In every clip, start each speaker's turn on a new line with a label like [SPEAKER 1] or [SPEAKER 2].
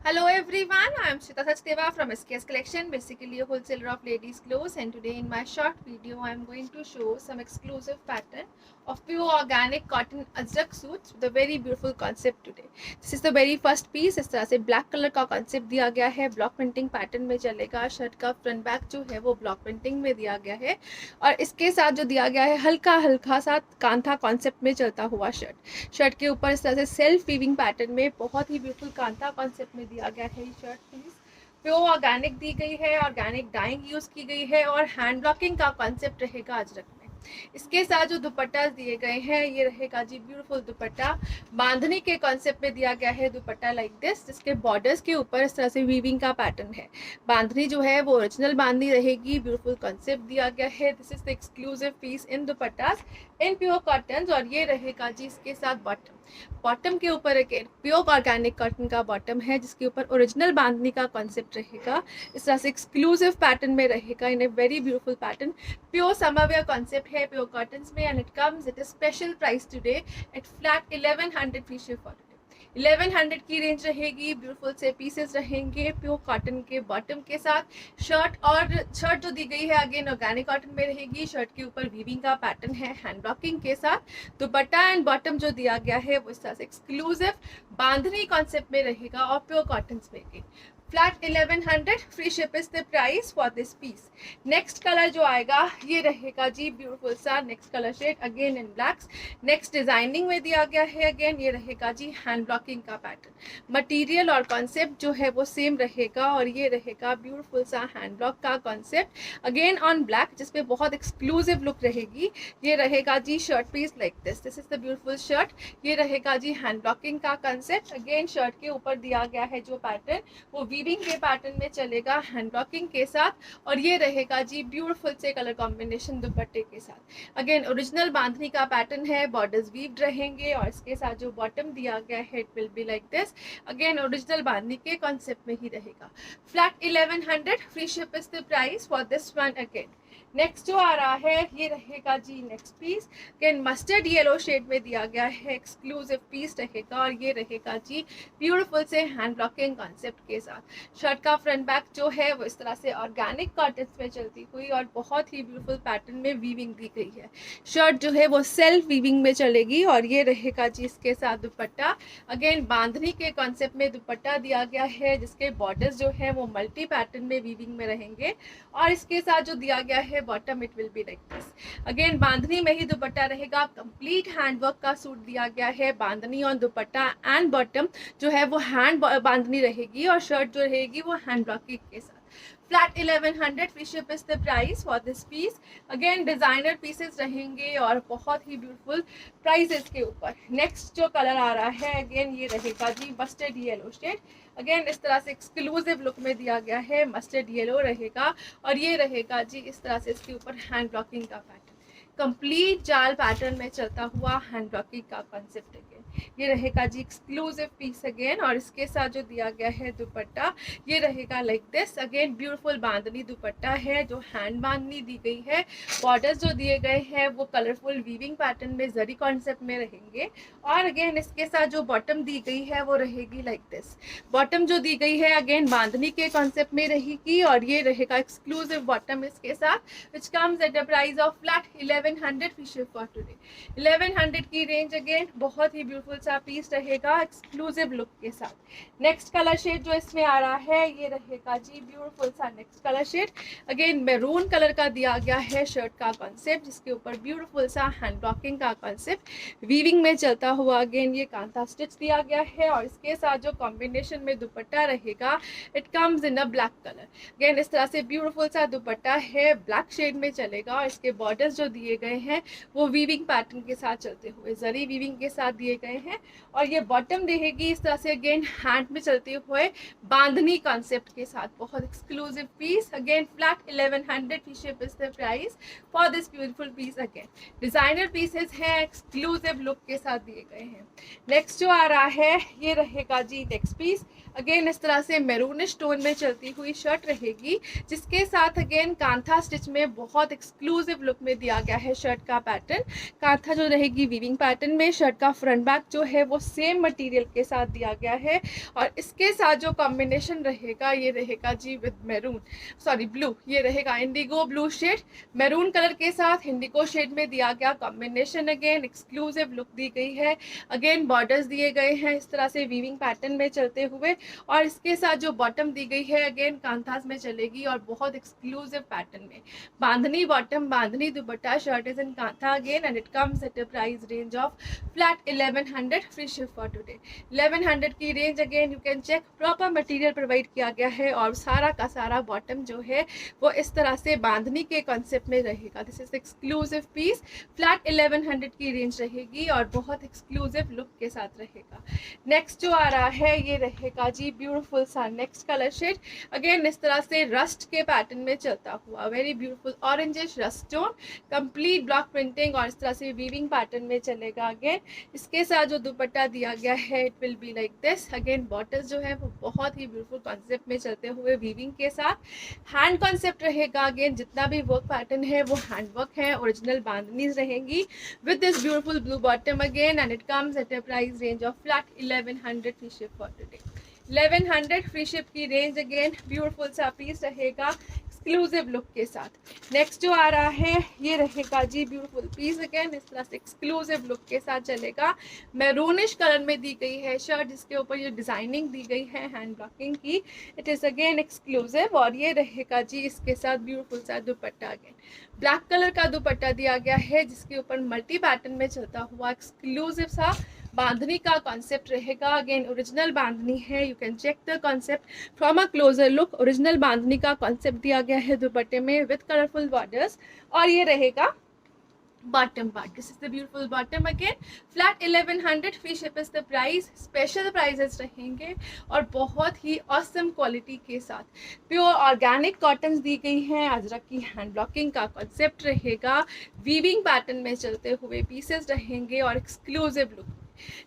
[SPEAKER 1] Hello everyone, I am Shita Sachdeva from SKS Collection, basically a wholesaler of ladies clothes, and today in my short video I am going to show some exclusive pattern of pure organic cotton ajrak suits with a very beautiful concept today. This is the very first piece. इस तरह से black colour का concept दिया गया है, block printing pattern में चलेगा। Shirt का फ्रंट बैक जो है वो ब्लॉक प्रिंटिंग में दिया गया है और इसके साथ जो दिया गया है हल्का हल्का सा कांथा कॉन्सेप्ट में चलता हुआ शर्ट के ऊपर इस तरह से सेल्फ वीविंग पैटर्न में बहुत ही ब्यूटीफुल कांथा कॉन्सेप्ट में दिया गया है। ये शर्ट पीस प्योर ऑर्गेनिक दी गई है, ऑर्गेनिक डाइंग यूज की गई है और हैंड ब्लॉकिंग का कॉन्सेप्ट रहेगा अजरक में। इसके साथ जो दुपट्टा दिए गए हैं ये रहेगा जी ब्यूटीफुल दुपट्टा, बांधनी के कॉन्सेप्ट में दिया गया है दुपट्टा लाइक दिस, जिसके बॉर्डर्स के ऊपर इस तरह से वीविंग का पैटर्न है। बांधनी जो है वो ओरिजिनल बांधनी रहेगी, ब्यूटीफुल कॉन्सेप्ट दिया गया है। This is the exclusive piece in dupattas in pure cotton और ये रहेगा जी इसके साथ बॉटम के ऊपर एक प्योर ऑर्गेनिक कॉटन का बॉटम है जिसके ऊपर ओरिजिनल बांधनी का कॉन्सेप्ट रहेगा। इस तरह से एक्सक्लूसिव पैटर्न में रहेगा in a very beautiful pattern, pure summerwear concept है प्योर कॉटन में and it comes at a special price today at flat 1100 free ship for 1100 की रेंज रहेगी। ब्यूटीफुल से पीसेस रहेंगे प्योर कॉटन के बॉटम के साथ। शर्ट जो दी गई है अगेन ऑर्गेनिक कॉटन में रहेगी। शर्ट के ऊपर वीविंग का पैटर्न है हैंड ब्लॉकिंग के साथ। दुपट्टा एंड बॉटम जो दिया गया है वो इस तरह से एक्सक्लूसिव बांधनी कॉन्सेप्ट में रहेगा और प्योर कॉटन में flat 1100 free ship is the price for this piece. Next colour जो आएगा ये रहेगा जी ब्यूटीफुल सा next colour shade again in blacks. Next designing में दिया गया है अगेन ये रहेगा जी हैंड ब्लॉकिंग का पैटर्न। मटेरियल और कॉन्सेप्ट जो है वो सेम रहेगा और ये रहेगा ब्यूटीफुल सा हैंड ब्लॉक का कॉन्सेप्ट अगेन ऑन ब्लैक, जिसपे बहुत एक्सक्लूसिव लुक रहेगी। ये रहेगा जी shirt piece like this is the beautiful shirt. ये रहेगा जी हैंड ब्लॉकिंग का कॉन्सेप्ट अगेन शर्ट के ऊपर दिया गया है जो पैटर्न वो वीविंग के पैटर्न में चलेगा हैंड ब्लॉकिंग के साथ और ये रहेगा जी ब्यूटीफुल से कलर कॉम्बिनेशन दुपट्टे के साथ। अगेन ओरिजिनल बांधनी का पैटर्न है, बॉर्डर्स वीव्ड रहेंगे और इसके साथ जो बॉटम दिया गया है it will be like this again original bandhani के कॉन्सेप्ट में ही रहेगा। Flat 1100 free ship is the price for this one again. Next जो आ रहा है ये रहेगा जी next piece again mustard yellow shade में दिया गया है, एक्सक्लूसिव पीस रहेगा और ये रहेगा जी ब्यूटीफुल से हैंड ब्लॉकिंग कॉन्सेप्ट के साथ। शर्ट का फ्रंट बैक जो है वो इस तरह से ऑर्गेनिक कॉटन में चलती हुई और बहुत ही ब्यूटीफुल पैटर्न में वीविंग दी गई है। शर्ट जो है वो सेल्फ वीविंग में चलेगी और ये रहेगा जी इसके साथ दुपट्टा अगेन बांधनी के कॉन्सेप्ट में दुपट्टा दिया गया है जिसके बॉर्डर्स जो है वो मल्टी पैटर्न में वीविंग में रहेंगे और इसके साथ जो दिया गया है bottom it will be like this again bandhani में ही दुपट्टा रहेगा। कंप्लीट हैंडवर्क का सूट दिया गया है, बांधनी और दुपट्टा एंड बॉटम जो है वो हैंड बांधनी रहेगी और शर्ट जो रहेगी वो हैंड ब्लॉकिंग के साथ। Flat 1100 free ship is the price for this piece again designer pieces रहेंगे और बहुत ही ब्यूटीफुल प्राइसेस के ऊपर। नेक्स्ट जो कलर आ रहा है अगेन ये रहेगा जी मस्टर्ड येलो शेड अगेन इस तरह से एक्सक्लूसिव लुक में दिया गया है, मस्टर्ड येलो रहेगा और ये रहेगा जी इस तरह से इसके ऊपर हैंड ब्लॉकिंग का पैटर्न, कंप्लीट जाल पैटर्न में चलता हुआ हैंड ब्लॉकिंग का कॉन्सेप्ट अगेन। ये रहेगा जी एक्सक्लूसिव पीस अगेन और इसके साथ जो दिया गया है दुपट्टा ये रहेगा लाइक दिस अगेन ब्यूटीफुल बांधनी दुपट्टा है जो हैंड बांधनी दी गई है। बॉर्डर्स जो दिए गए हैं वो कलरफुल वीविंग पैटर्न में जरी कॉन्सेप्ट में रहेंगे और अगेन इसके साथ जो बॉटम दी गई है वो रहेगी लाइक दिस। बॉटम जो दी गई है अगेन बांधनी के कॉन्सेप्ट में रहेगी और ये रहेगा एक्सक्लूसिव बॉटम इसके साथ which comes at the price of flat 1100 free ship for today. 1100 की रेंज अगेन बहुत ही ब्यूटीफुल सा पीस रहेगा एक्सक्लूसिव लुक के साथ। नेक्स्ट कलर शेड जो इसमें आ रहा है ये रहेगा जी ब्यूटीफुल सा next colour shade again maroon colour का दिया गया है शर्ट का कॉन्सेप्ट जिसके ऊपर ब्यूटीफुल सा हैंड ब्लॉकिंग का कॉन्सेप्ट वीविंग में चलता हुआ अगेन ये कांथा स्टिच दिया गया है और इसके साथ जो कॉम्बिनेशन में दुपट्टा रहेगा it comes in a black colour again इस तरह से ब्यूटीफुल सा दुपट्टा है ब्लैक शेड में चलेगा और इसके बॉर्डर्स जो दिए गए हैं वो वीविंग पैटर्न के साथ चलते हुए जरी वीविंग के साथ दिए गए हैं और ये बॉटम रहेगी इस तरह से अगेन हैंड में चलते हुए बांधनी कॉन्सेप्ट के साथ। बहुत exclusive piece again flat 1100 free ship is the price for this beautiful piece again designer pieces हैं एक्सक्लूसिव लुक के साथ दिए गए हैं। नेक्स्ट जो आ रहा है ये रहेगा जी नेक्स्ट पीस अगेन इस तरह से मैरूनिश टोन में चलती हुई शर्ट रहेगी जिसके साथ अगेन कांथा स्टिच में बहुत एक्सक्लूसिव लुक में दिया गया है शर्ट का पैटर्न। कांथा जो रहेगी वीविंग पैटर्न में, शर्ट का फ्रंट बैक जो है वो सेम मटेरियल के साथ दिया गया है। और इसके साथ जो कॉम्बिनेशन रहेगा ये रहेगा जी विद मैरून, सॉरी ब्लू, ये रहेगा indigo blue shade, maroon colour के साथ इंडिगो शेड में दिया गया कॉम्बिनेशन। अगेन एक्सक्लूसिव लुक दी गई है। अगेन बॉर्डर्स दिए गए हैं इस तरह से वीविंग पैटर्न में चलते हुए, और इसके साथ जो बॉटम दी गई है अगेन कांथास में चलेगी और बहुत एक्सक्लूसिव पैटर्न में। Bandhani bottom, bandhani dupatta, shirt is in kantha again and it comes at a price range of flat 1100 free ship for today. 1100 की range. Again you can check, proper material provide किया गया है और सारा का सारा बॉटम जो है वो इस तरह से बांधनी के कॉन्सेप्ट में रहेगा। This is exclusive piece, flat 1100 की रेंज रहेगी और बहुत एक्सक्लूसिव लुक के साथ रहेगा। नेक्स्ट जो आ रहा है ये रहेगा जी ब्यूटीफुल सा नेक्स्ट कलर शेड। अगेन इस तरह से रस्ट के पैटर्न में चलता हुआ very beautiful orangish rust tone, complete block printing और इस तरह से वीविंग पैटर्न में चलेगा। अगेन इसके साथ जो दुपट्टा दिया गया है it will be like this. Again bottles जो है वो बहुत ही ब्यूटीफुल कॉन्सेप्ट में चलते हुए वीविंग के साथ हैंड कॉन्सेप्ट रहेगा। अगेन जितना भी वर्क पैटर्न है वो हैंड वर्क है, ओरिजिनल बांधनीज रहेंगी with this beautiful blue bottom again and it comes at a price range of flat 1100 free ship for today. 1100 free ship की रेंज। अगेन ब्यूटीफुल सा piece रहेगा exclusive look के साथ। Next जो आ रहा है ये रहेगा जी ब्यूटीफुल पीस। अगेन इस तरह से एक्सक्लूसिव लुक के साथ चलेगा। मैरूनिश कलर में दी गई है शर्ट, जिसके ऊपर ये डिजाइनिंग दी गई है हैंड ब्लॉकिंग की। इट इज अगेन एक्सक्लूसिव और ये रहेगा जी इसके साथ ब्यूटीफुल सा दुपट्टा। अगेन ब्लैक कलर का दुपट्टा दिया गया है जिसके ऊपर मल्टी पैटर्न में चलता हुआ एक्सक्लूसिव सा बांधनी का कॉन्सेप्ट रहेगा। अगेन ओरिजिनल बांधनी है, you can check the concept from a closer look. Original bandhani का कॉन्सेप्ट दिया गया है दुपट्टे में विद कलरफुल बॉर्डर्स और ये रहेगा bottom part. This is the beautiful bottom. Again flat 1100 free ship is the price. Special prices रहेंगे और बहुत ही ऑसम क्वालिटी के साथ प्योर ऑर्गेनिक कॉटन दी गई हैं। अजरक की हैंड ब्लॉकिंग का कॉन्सेप्ट रहेगा, वीविंग पैटर्न में चलते हुए पीसेस रहेंगे और एक्सक्लूसिव लुक।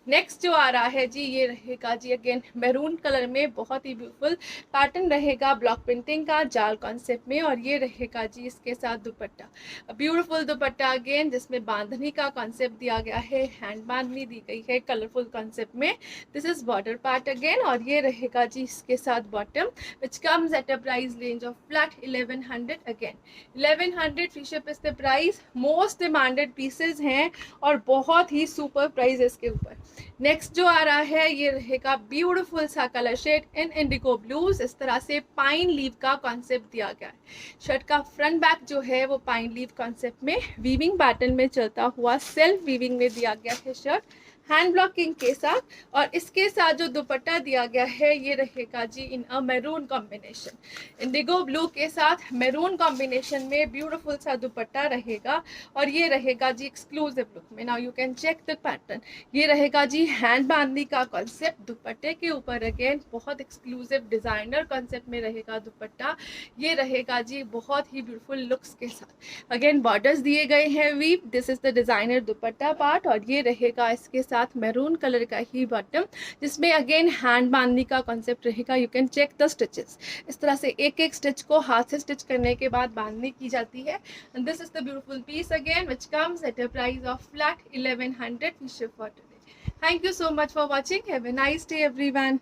[SPEAKER 1] नेक्स्ट जो आ रहा है जी ये रहेगा जी अगेन मैरून कलर में, बहुत ही ब्यूटीफुल पैटर्न रहेगा ब्लॉक प्रिंटिंग का जाल कॉन्सेप्ट में और ये रहेगा जी इसके साथ दुपट्टा, ब्यूटीफुल दुपट्टा अगेन जिसमें बांधनी का कॉन्सेप्ट दिया गया है, हैंड बांधनी दी गई है कलरफुल कॉन्सेप्ट में। This is border part again और ये रहेगा जी इसके साथ bottom which comes at a price range of flat 1100। Again 1100 free ship is the price. Most demanded pieces हैं और बहुत ही सुपर प्राइजेस के ऊपर। नेक्स्ट जो आ रहा है ये रहेगा ब्यूटीफुल सा कलर शेड इन इंडिगो ब्लूज। इस तरह से पाइन लीव का कॉन्सेप्ट दिया गया है। शर्ट का फ्रंट बैक जो है वो पाइन लीव कॉन्सेप्ट में वीविंग पैटर्न में चलता हुआ सेल्फ वीविंग में दिया गया है शर्ट हैंड ब्लॉकिंग के साथ। और इसके साथ जो दुपट्टा दिया गया है ये रहेगा जी इन अ मैरून कॉम्बिनेशन, इंडिगो ब्लू के साथ मैरून कॉम्बिनेशन में ब्यूटीफुल सा दुपट्टा रहेगा और ये रहेगा जी एक्सक्लूसिव लुक में। Now you can check the pattern. ये रहेगा जी हैंड बांधनी का कॉन्सेप्ट दुपट्टे के ऊपर। अगेन बहुत एक्सक्लूसिव डिजाइनर कॉन्सेप्ट में रहेगा दुपट्टा। ये रहेगा जी बहुत ही ब्यूटीफुल लुक्स के साथ। अगेन बॉर्डर्स दिए गए हैं weave. This is the designer dupatta part और ये रहेगा इसके साथ मैरून कलर का ही बॉटम जिसमें अगेन हैंड बांधनी का कॉन्सेप्ट रहेगा। You can check the stitches. इस तरह से एक एक स्टिच को हाथ से स्टिच करने के बाद बांधनी की जाती है। And this is the beautiful piece again which comes at a price of flat 1100 free ship for today. Thank you so much for watching. Have a nice day everyone.